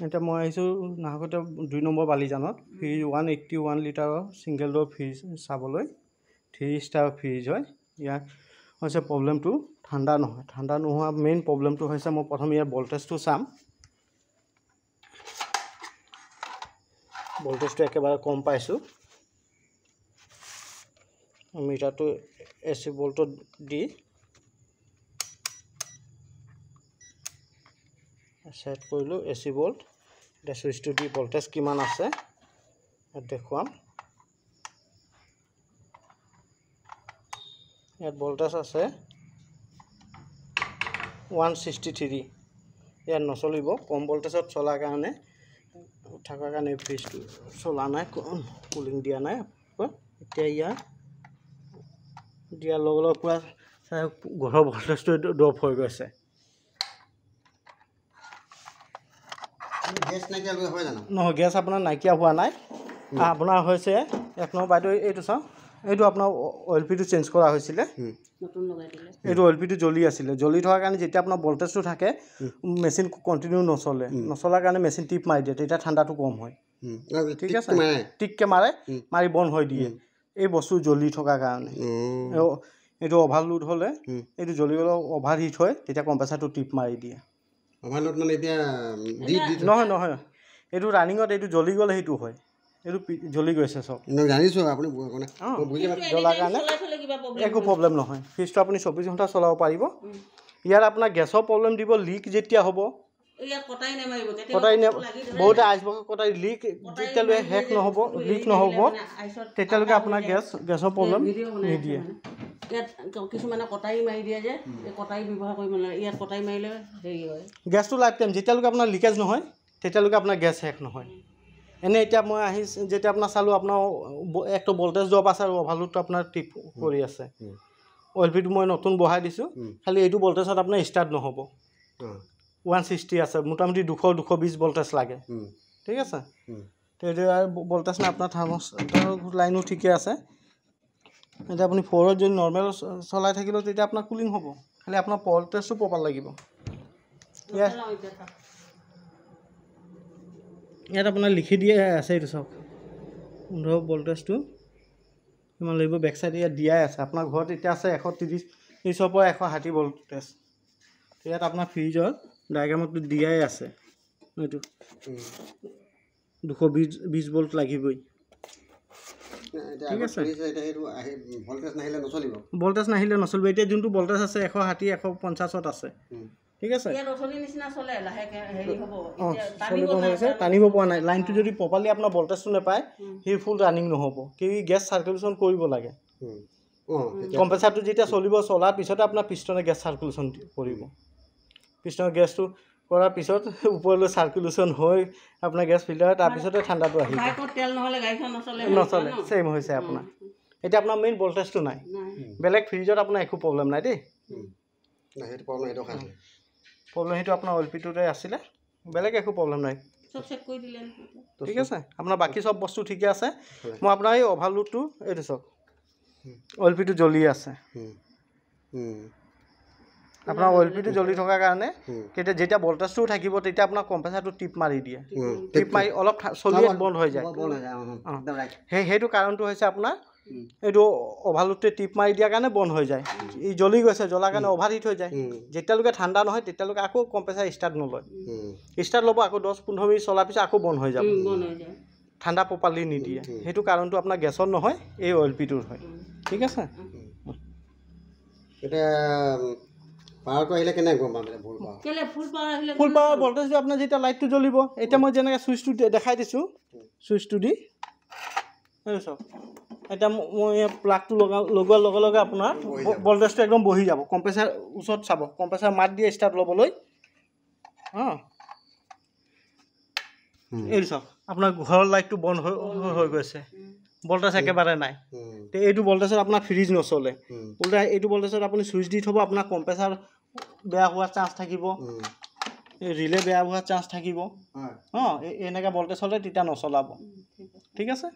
এতিয়া মই আহিছোঁ নাহকতে 2 নম্বৰ বালিজানত ফ্ৰিজ 181 লিটাৰৰ ছিংগল ড'ৰ ফ্ৰিজ চাবলৈ 3 ষ্টাৰ ফ্ৰিজ হয়। ইয়াত হৈছে প্ৰব্লেমটো ঠাণ্ডা নহয়। ঠাণ্ডা নোহোৱা মেইন প্ৰব্লেমটো হৈছে মই প্ৰথম ইয়াৰ ভল্টেজটো চাম। ভল্টেজটো একেবাৰে কম পাইছোঁ। মিটাৰটো AC ভল্টত দি সেট কৰিলোঁ AC ভল্ট। এতিয়া চুইচটো দি ভল্টেজ কিমান আছে ইয়াত দেখুৱাম। ইয়াত ভল্টেজ আছে 163। ইয়াত নচলিব, কম ভল্টেজত চলাৰ কাৰণে থকাৰ কাৰণে ফ্ৰিজটো চলা নাই, কুলিং দিয়া নাই। এতিয়া ইয়াত দিয়াৰ লগে লগে পূৰা ঘৰৰ ভল্টেজটো ড্ৰপ হৈ গৈছে। নহয়, গেছ আপোনাৰ নাইকিয়া হোৱা নাই। আপোনাৰ হৈছে 1 নম্বৰ বাইদেউ এইটো চাওঁ, এইটো আপোনাৰ অইল পিটো চেঞ্জ কৰা হৈছিলে। এইটো অইল পিটো জ্বলি আছিলে, জ্বলি থকাৰ কাৰণে যেতিয়া আপোনাৰ ভল্টেজটো থাকে মেচিন কণ্টিনিউ নচলাৰ কাৰণে মেচিন টিপ মাৰি দিয়ে, তেতিয়া ঠাণ্ডাটো কম হয়। ঠিক আছে, টিককৈ মাৰি বন্ধ হৈ দিয়ে এই বস্তু জ্বলি থকাৰ কাৰণে। এইটো অভাৰলোড হ'লে এইটো জ্বলি গ'লে অভাৰ হিট হয়, তেতিয়া কম্প্ৰেচাৰটো টিপ মাৰি দিয়ে। অভাৰলোড মানে এতিয়া নহয়, এইটো ৰানিঙত এইটো জ্বলি গ'লে সেইটো হয়। এইটো জ্বলি গৈছে চব জানিছোঁ আপুনি জ্বলাৰ কাৰণে একো প্ৰব্লেম নহয়। ফ্ৰিজটো আপুনি 24 ঘণ্টা চলাব পাৰিব। ইয়াত আপোনাৰ গেছৰ প্ৰব্লেম দিব, লিক যেতিয়া হ'ব বহুতে আইচবক্স কটাই লিক যেতিয়ালৈকে শেষ নহ'ব, লিক নহ'ব তেতিয়ালৈকে আপোনাৰ গেছৰ প্ৰব্লেম নিদিয়ে। ইয়াত কিছুমানে কটাৰী মাৰি দিয়ে যে, এই কটাৰী ব্যৱহাৰ কৰিব নালাগে। ইয়াত কটাৰী মাৰিলে হেৰি হয়, গেছটো লাইফ টাইম যেতিয়ালৈকে আপোনাৰ লিকেজ নহয় তেতিয়ালৈকে আপোনাৰ গেছ শেষ নহয়। এনেই এতিয়া মই যেতিয়া আপোনাৰ চালোঁ আপোনাৰ একটো ভল্টেজ ড্ৰপ আছে আৰু অভাৰলোডটো আপোনাৰ টিপ কৰি আছে। অইল পিটো মই নতুন বহাই দিছোঁ, খালি এইটো ভল্টেজত আপোনাৰ ষ্টাৰ্ট নহ'ব। 160 আছে, মোটামুটি 200-220 ভল্টেজ লাগে। ঠিক আছে, তেতিয়া ভল্টেজ নাই। আপোনাৰ থাৰ্মষ্টাৰ লাইনো ঠিকে আছে। এতিয়া আপুনি 4ত যদি নৰ্মেল চলাই থাকিলেও তেতিয়া আপোনাৰ কুলিং হ'ব, খালি আপোনাৰ ভল্টেজটো প্ৰপাৰ লাগিব। ইয়াত আপোনাৰ লিখি দিয়ে আছে, এইটো চাওক 15 ভল্টেজটো কিমান লাগিব, বেক চাইড ইয়াত দিয়াই আছে। আপোনাৰ ঘৰত এতিয়া আছে 130 পৰা 160 ভল্টেজ। ইয়াত আপোনাৰ ফ্ৰিজৰ ডায়েগ্ৰামতো দিয়াই আছে, এইটো 220 ভল্ট লাগিবই। ঠিক আছে, ভল্টেজ নাহিলে নচলিব। এতিয়া যোনটো ভল্টেজ আছে 160-150ত আছে। ঠিক আছে, টানিব পৰা নাই। লাইনটো যদি প্ৰপাৰলি আপোনাৰ ভল্টেজটো নাপায় সি ফুল ৰানিং নহ'ব। কি গেছ চাৰ্কুলেশ্যন কৰিব লাগে। কম্প্ৰেচাৰটো যেতিয়া চলাৰ পিছতে আপোনাৰ পিষ্টনে গেছ চাৰ্কুলেশ্যন কৰিব। পিষ্টনৰ গেছটো কৰাৰ পিছত ওপৰলৈ চাৰ্কুলেশ্যন হৈ আপোনাৰ গেছ ফিল্টাৰ, তাৰপিছতে ঠাণ্ডাটো আহিব। নচলে, ছেইম হৈছে আপোনাৰ। এতিয়া আপোনাৰ মেইন ভল্টেজটো নাই। বেলেগ ফ্ৰিজত আপোনাৰ একো প্ৰব্লেম নাই দেই। প্ৰব্লেম সেইটো আপোনাৰ অইল পিটোতে আছিলে, বেলেগ একো প্ৰব্লেম নাই। ঠিক আছে, আপোনাৰ বাকী চব বস্তু ঠিকে আছে। মই আপোনাৰ এই অভাৰলোডটো এইটো চাওক, অইল পিটো জ্বলি আছে। আপোনাৰ অইল পিটো জ্বলি থকাৰ কাৰণে যেতিয়া ভল্টেজটো থাকিব তেতিয়া আপোনাৰ কম্প্ৰেচাৰটো টিপ মাৰি দিয়ে। টিপ মাৰি অলপ চলিয়ে বন্ধ হৈ যায়। সেইটো কাৰণটো হৈছে আপোনাৰ এইটো অভাৰলোডটোৱে টিপ মাৰি দিয়াৰ কাৰণে বন্ধ হৈ যায়। ই জ্বলি গৈছে, জ্বলাৰ কাৰণে অভাৰ হিট হৈ যায়। যেতিয়ালৈকে ঠাণ্ডা নহয় তেতিয়ালৈকে আকৌ কম্প্ৰেচাৰ ষ্টাৰ্ট নলয়। ষ্টাৰ্ট ল'ব, আকৌ 10-15 মিনিট চলাৰ পিছত আকৌ বন্ধ হৈ যাব। ঠাণ্ডা প্ৰপাৰলি নিদিয়ে। সেইটো কাৰণটো আপোনাৰ গেছত নহয়, এই অইল পিটোৰ হয়। ঠিক আছে, ফুল পাৱাৰ ভল্টেজটো আপোনাৰ যেতিয়া লাইটটো জ্বলিব, এতিয়া মই যেনেকৈ চুইচটো দেখাই দিছোঁ, চুইচটো দি এইটো চাওক। এতিয়া মই প্লাগটো লগোৱাৰ লগে লগে আপোনাৰ ভল্টেজটো একদম বহি যাব। কম্প্ৰেচাৰ ওচৰত চাব, কম্প্ৰেচাৰ মাত দিয়ে ষ্টাৰ্ট ল'বলৈ। এইটো চাওক, আপোনাৰ ঘৰৰ লাইটটো বন্ধ হৈ গৈছে, ভল্টেজ একেবাৰে নাই। এইটো ভল্টেজত আপোনাৰ ফ্ৰিজ নচলে। ওলোটাই এইটো ভল্টেজত আপুনি চুইচ দি থ'ব, আপোনাৰ কম্প্ৰেচাৰ বেয়া হোৱাৰ চান্স থাকিব, ৰিলে বেয়া হোৱাৰ চান্স থাকিব। এনেকৈ ভল্টেজ হ'লে তেতিয়া নচলাব। ঠিক আছে।